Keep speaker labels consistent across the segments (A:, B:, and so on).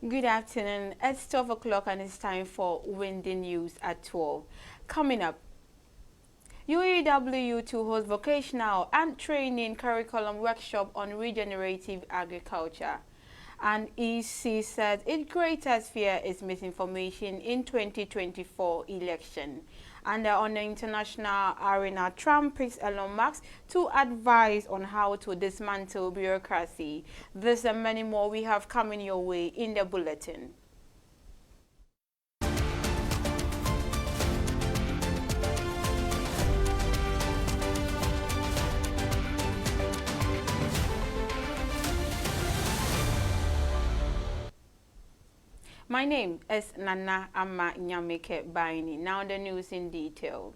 A: Good afternoon. It's 12 o'clock and it's time for Windy News at 12. Coming up, UEW to host vocational and training curriculum workshop on regenerative agriculture. And EC said its greatest fear is misinformation in 2024 election. And on the international arena, Trump picks Elon Musk to advise on how to dismantle bureaucracy. This and many more we have coming your way in the bulletin. My name is Nana Ama Nyameke Baini. Now the news in detail.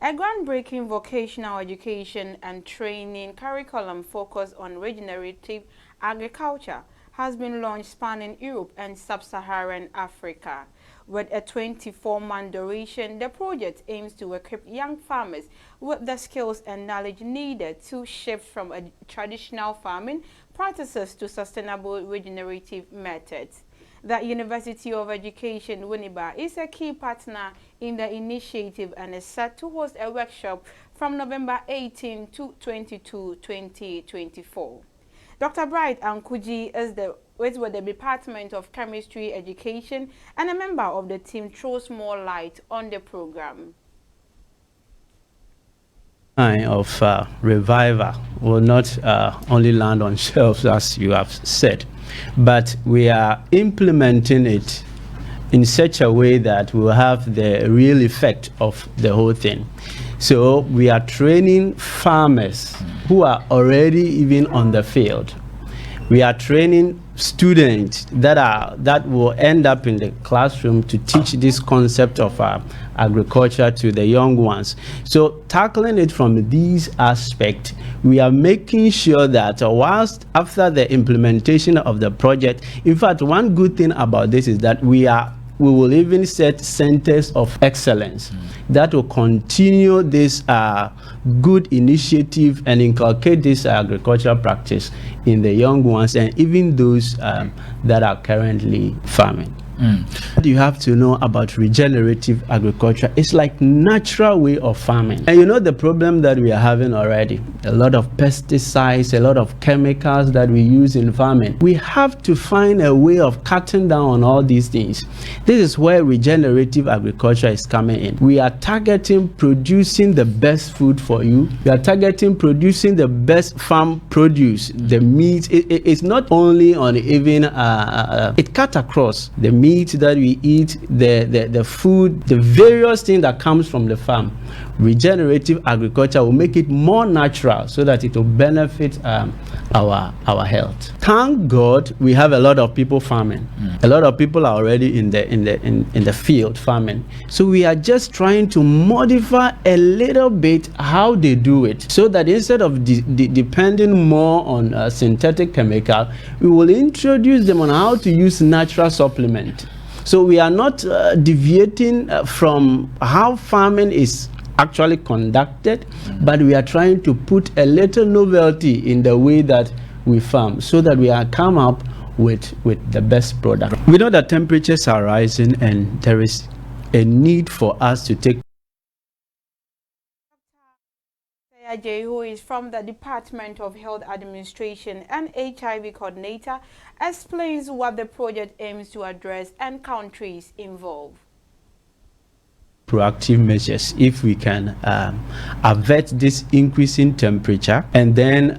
A: A groundbreaking vocational education and training curriculum focused on regenerative agriculture has been launched spanning Europe and sub-Saharan Africa. With a 24-month duration, the project aims to equip young farmers with the skills and knowledge needed to shift from traditional farming practices to sustainable regenerative methods. The University of Education, Winneba, is a key partner in the initiative and is set to host a workshop from November 18 to 22, 2024. Dr. Bright Ankuji is with the Department of Chemistry Education and a member of the team throws more light on the program.
B: Of revival will not only land on shelves, as you have said, but we are implementing it in such a way that we'll have the real effect of the whole thing. So we are training farmers who are already even on the field. We are training students that will end up in the classroom to teach this concept of agriculture to the young ones. So tackling it from these aspects, we are making sure that whilst after the implementation of the project, in fact, one good thing about this is that we will even set centers of excellence that will continue this good initiative and inculcate this agricultural practice in the young ones and even those that are currently farming. What you have to know about regenerative agriculture, it's like natural way of farming. And you know the problem that we are having already, a lot of pesticides, a lot of chemicals that we use in farming. We have to find a way of cutting down on all these things. This is where regenerative agriculture is coming in. We are targeting producing the best food for you. We are targeting producing the best farm produce, the meat. It's not only on even, it cut across the meat that we eat, the food, the various things that comes from the farm. Regenerative agriculture will make it more natural so that it will benefit our health. Thank God we have a lot of people farming. A lot of people are already in the field farming. So we are just trying to modify a little bit how they do it, so that instead of depending more on synthetic chemical, we will introduce them on how to use natural supplement. So we are not deviating from how farming is actually conducted, but we are trying to put a little novelty in the way that we farm so that we are come up with the best product. We know that temperatures are rising and there is a need for us to take.
A: Ajay, who is from the Department of Health Administration and HIV coordinator, explains what the project aims to address and countries involved.
B: Proactive measures if we can avert this increase in temperature and then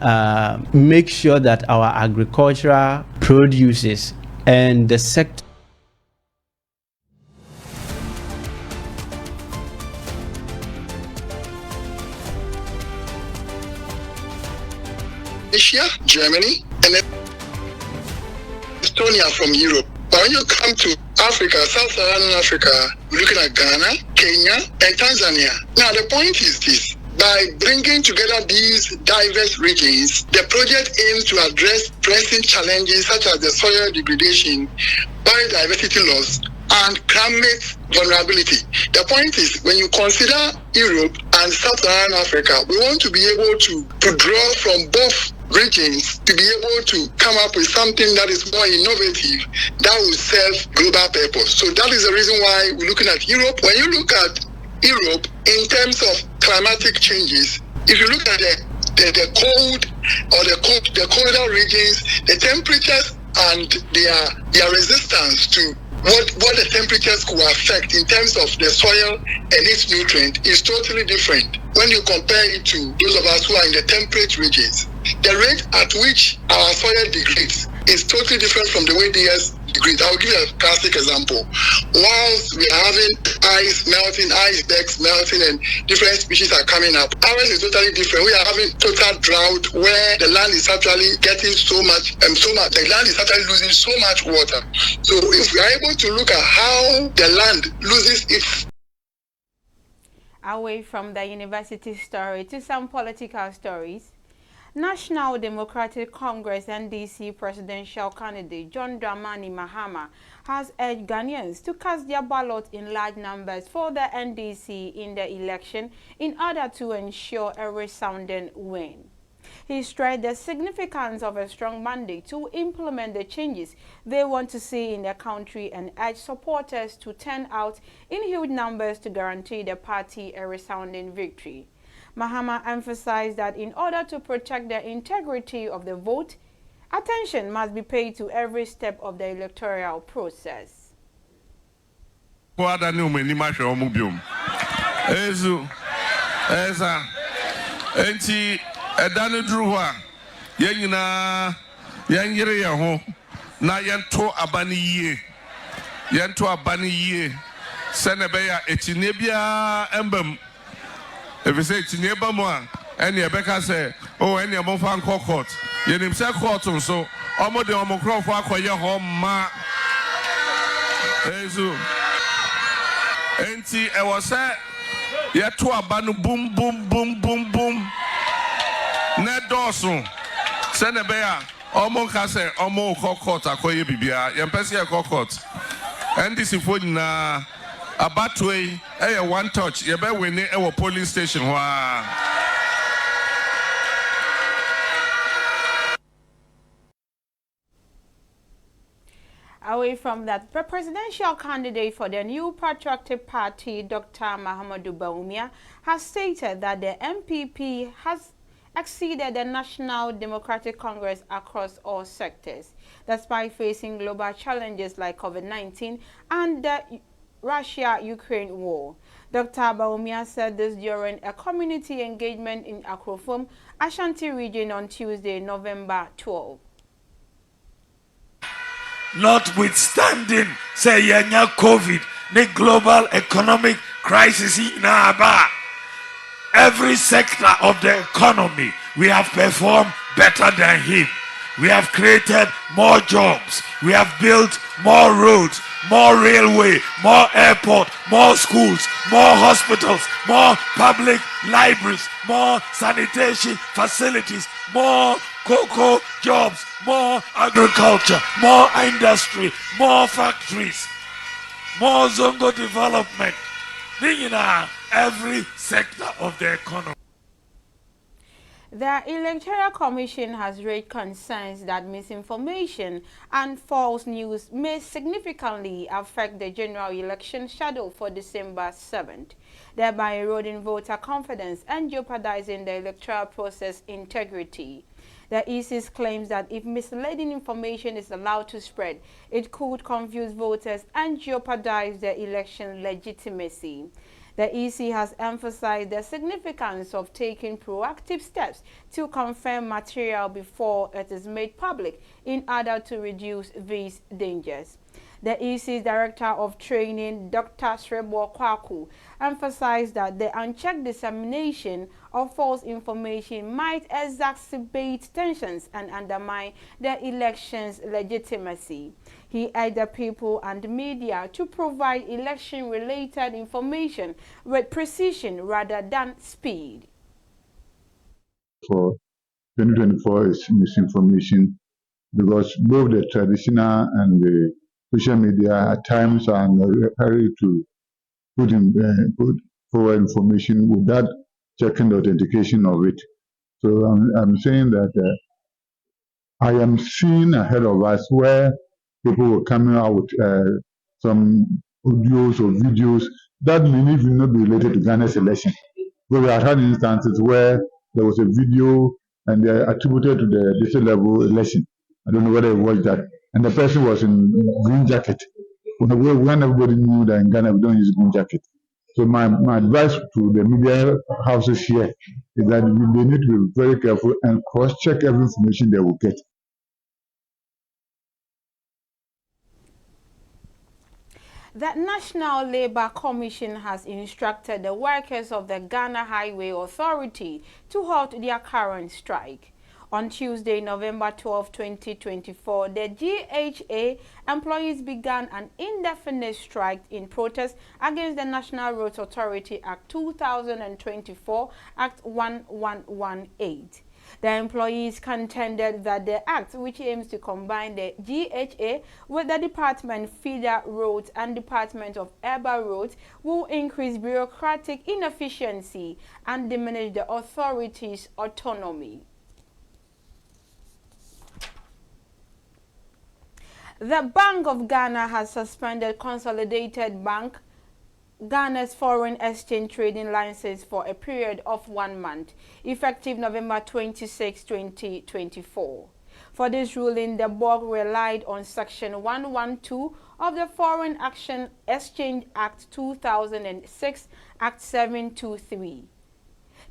B: make sure that our agricultural produces and the sector
C: Asia, Germany, and Estonia from Europe. But when you come to Africa, Sub-Saharan Africa, we're looking at Ghana, Kenya, and Tanzania. Now, the point is this. By bringing together these diverse regions, the project aims to address pressing challenges such as the soil degradation, biodiversity loss, and climate vulnerability. The point is, when you consider Europe and Sub-Saharan Africa, we want to be able to draw from both regions to be able to come up with something that is more innovative that will serve global purpose. So that is the reason why we're looking at Europe. When you look at Europe in terms of climatic changes, if you look at the cold or the colder regions, the temperatures and their resistance to what the temperatures could affect in terms of the soil and its nutrient is totally different when you compare it to those of us who are in the temperate regions. The rate at which our soil degrades is totally different from the way theirs degrades. I'll give you a classic example. Whilst we are having ice melting, icebergs melting, and different species are coming up, ours is totally different. We are having total drought where the land is actually getting so much, the land is actually losing so much water. So if we are able to look at how the land loses its...
A: Away from the university story to some political stories. National Democratic Congress NDC presidential candidate John Dramani Mahama has urged Ghanaians to cast their ballot in large numbers for the NDC in the election in order to ensure a resounding win. He stressed the significance of a strong mandate to implement the changes they want to see in the country and urged supporters to turn out in huge numbers to guarantee the party a resounding victory. Mahama emphasized that in order to protect the integrity of the vote, attention must be paid to every step of the electoral process.
D: If you say it's neighbor more, and your Becca say, oh, and your mofan court, you name say court so, almost the omocron for your home, ma. Auntie, I was said, yet to a banu boom, boom, boom, boom, boom. Net Dawson, send a bear, almost has a almost court, a coy bibia, Yampesia court. And this is for na. A bad way, one touch, you better win it our police station.
A: Away from that, the presidential candidate for the New Patriotic Party, Dr. Mahamudu Bawumia, has stated that the MPP has exceeded the National Democratic Congress across all sectors, despite facing global challenges like COVID-19 and the Russia-Ukraine war. Dr. Bawumia said this during a community engagement in Akrofom, Ashanti region on Tuesday, November 12.
E: Notwithstanding, say yanya COVID, the global economic crisis in Aba, every sector of the economy, we have performed better than him. We have created more jobs. We have built more roads, more railway, more airport, more schools, more hospitals, more public libraries, more sanitation facilities, more cocoa jobs, more agriculture, more industry, more factories, more zongo development. Every sector of the economy.
A: The Electoral Commission has raised concerns that misinformation and false news may significantly affect the general election schedule for December 7th, thereby eroding voter confidence and jeopardizing the electoral process integrity. The EC claims that if misleading information is allowed to spread, it could confuse voters and jeopardize the election legitimacy. The EC has emphasized the significance of taking proactive steps to confirm material before it is made public in order to reduce these dangers. The EC's Director of Training, Dr. Srebo Kwaku, emphasized that the unchecked dissemination of false information might exacerbate tensions and undermine the election's legitimacy. He urged the people and media to provide election-related information with precision rather than speed.
F: For 2024 is misinformation, because both the traditional and the social media at times are in a hurry to put forward information without checking the authentication of it. So I'm saying that I am seeing ahead of us where people were coming out with some audios or videos that may even not be related to Ghana's election. But we have had instances where there was a video and they attributed to the district level election. I don't know whether you watched that. And the person was in green jacket. When everybody knew that in Ghana we don't use green jacket. So my advice to the media houses here is that they need to be very careful and cross-check every information they will get.
A: The National Labour Commission has instructed the workers of the Ghana Highway Authority to halt their current strike. On Tuesday, November 12, 2024, the GHA employees began an indefinite strike in protest against the National Roads Authority Act 2024, Act 1118. The employees contended that the act, which aims to combine the GHA with the Department Feeder Roads and Department of Urban Roads, will increase bureaucratic inefficiency and diminish the authority's autonomy. The Bank of Ghana has suspended Consolidated Bank Ghana's foreign exchange trading license for a period of 1 month, effective November 26, 2024. For this ruling, the board relied on Section 112 of the Foreign Exchange Act 2006, Act 723.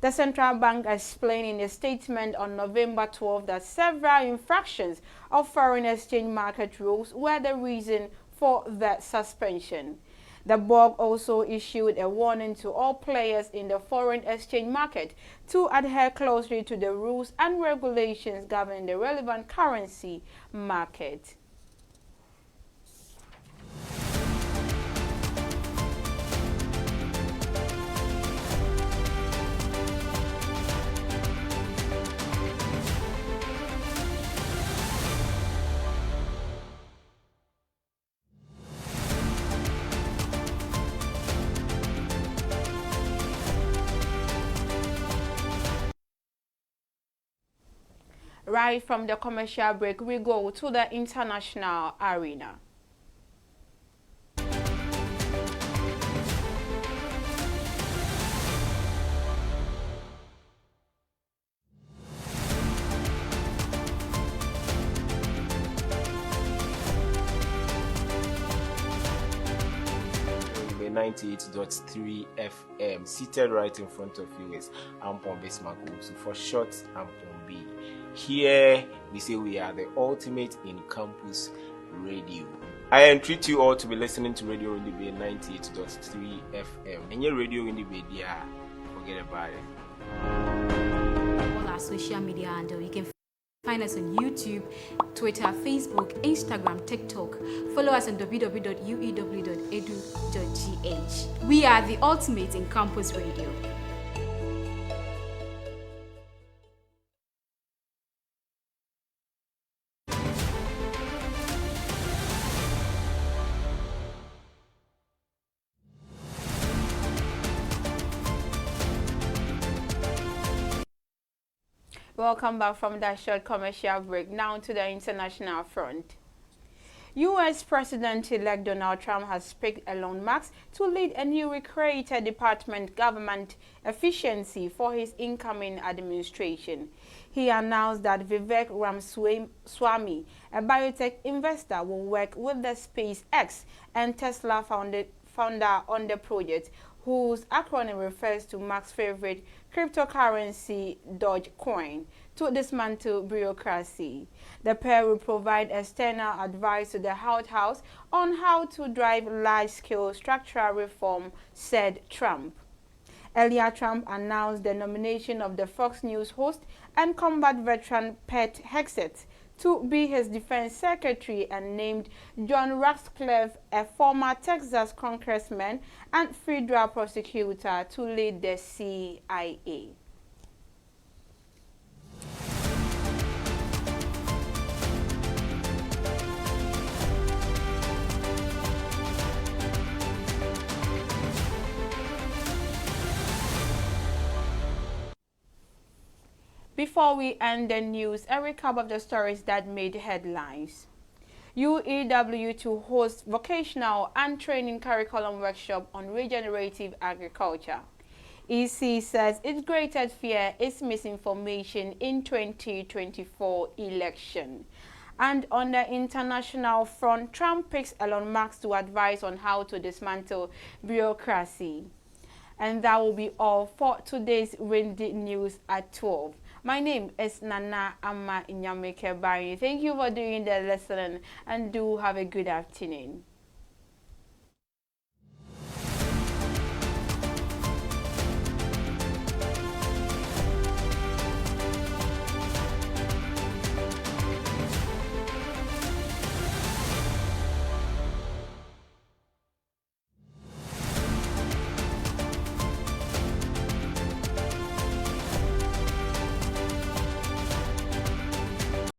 A: The central bank explained in a statement on November 12 that several infractions of foreign exchange market rules were the reason for the suspension. The board also issued a warning to all players in the foreign exchange market to adhere closely to the rules and regulations governing the relevant currency market. Right from the commercial break, we go to the international arena.
G: The 98.3 FM, seated right in front of you is Ampon Bismarck. So for short, Ampon B. Here we say we are the ultimate in campus radio. I entreat you all to be listening to Radio in the Bay 98.3 FM. And your Radio in the Bay, yeah, forget about it.
H: All our social media handle, you can find us on YouTube, Twitter, Facebook, Instagram, TikTok. Follow us on www.uew.edu.gh. We are the ultimate in campus radio.
A: Welcome back from that short commercial break. Now to the international front. U.S. President-elect Donald Trump has picked Elon Musk to lead a newly created Department of Government Efficiency for his incoming administration. He announced that Vivek Ramaswamy, a biotech investor, will work with the SpaceX and Tesla founder on the project, whose acronym refers to Musk's favorite cryptocurrency, Dogecoin, to dismantle bureaucracy. The pair will provide external advice to the White House on how to drive large-scale structural reform, said Trump. Earlier, Trump announced the nomination of the Fox News host and combat veteran Pete Hegseth to be his defense secretary and named John Ratcliffe, a former Texas congressman and federal prosecutor, to lead the CIA. Before we end the news, a recap of the stories that made headlines. UEW to host vocational and training curriculum workshop on regenerative agriculture. EC says its greatest fear is misinformation in 2024 election. And on the international front, Trump picks Elon Musk to advise on how to dismantle bureaucracy. And that will be all for today's Windy News at 12. My name is Nana Amma Inyameke Barry. Thank you for doing the listening and do have a good afternoon.